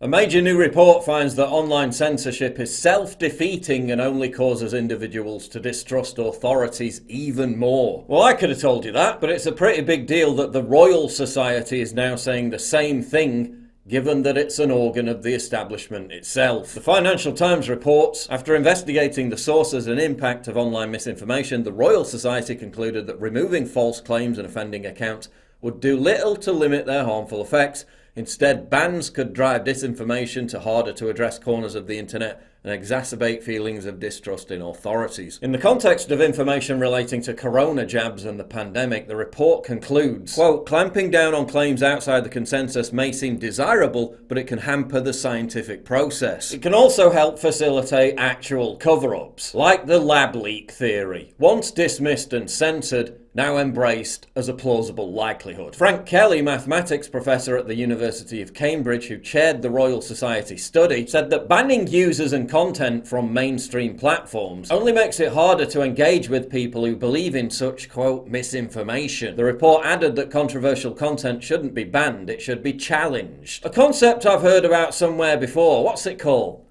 A major new report finds that online censorship is self-defeating and only causes individuals to distrust authorities even more. Well, I could have told you that, but it's a pretty big deal that the Royal Society is now saying the same thing, given that it's an organ of the establishment itself. The Financial Times reports, after investigating the sources and impact of online misinformation, the Royal Society concluded that removing false claims and offending accounts would do little to limit their harmful effects. Instead, bans could drive disinformation to harder to address corners of the internet and exacerbate feelings of distrust in authorities. In the context of information relating to corona jabs and the pandemic, the report concludes, quote, clamping down on claims outside the consensus may seem desirable, but it can hamper the scientific process. It can also help facilitate actual cover-ups, like the lab leak theory, once dismissed and censored, now embraced as a plausible likelihood. Frank Kelly, mathematics professor at the University of Cambridge, who chaired the Royal Society study, said that banning users and content from mainstream platforms only makes it harder to engage with people who believe in such, quote, misinformation. The report added that controversial content shouldn't be banned, it should be challenged. A concept I've heard about somewhere before. What's it called?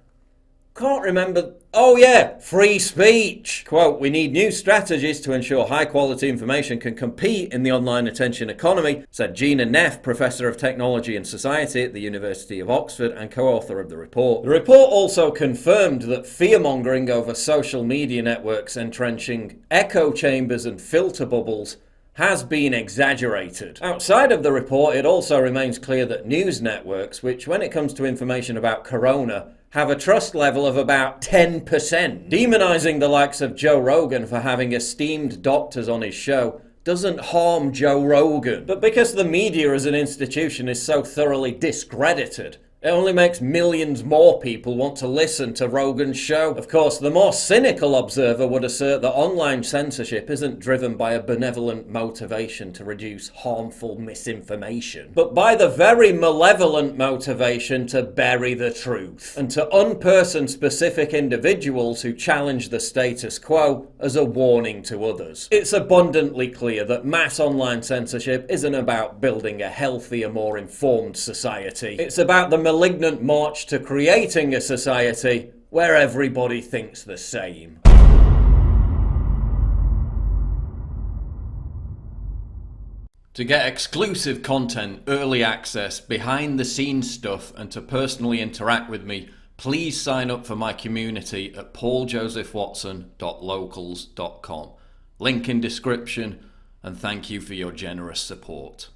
Can't remember. Oh yeah, free speech. Quote, we need new strategies to ensure high quality information can compete in the online attention economy, said Gina Neff, Professor of Technology and Society at the University of Oxford and co-author of the report. The report also confirmed that fear-mongering over social media networks entrenching echo chambers and filter bubbles has been exaggerated. Outside of the report, it also remains clear that news networks, which when it comes to information about corona, have a trust level of about 10%. Demonizing the likes of Joe Rogan for having esteemed doctors on his show doesn't harm Joe Rogan. But because the media as an institution is so thoroughly discredited, it only makes millions more people want to listen to Rogan's show. Of course, the more cynical observer would assert that online censorship isn't driven by a benevolent motivation to reduce harmful misinformation, but by the very malevolent motivation to bury the truth, and to unperson specific individuals who challenge the status quo as a warning to others. It's abundantly clear that mass online censorship isn't about building a healthier, more informed society. It's about the malignant march to creating a society where everybody thinks the same. To get exclusive content, early access, behind the scenes stuff, and to personally interact with me, please sign up for my community at pauljosephwatson.locals.com. Link in description, and thank you for your generous support.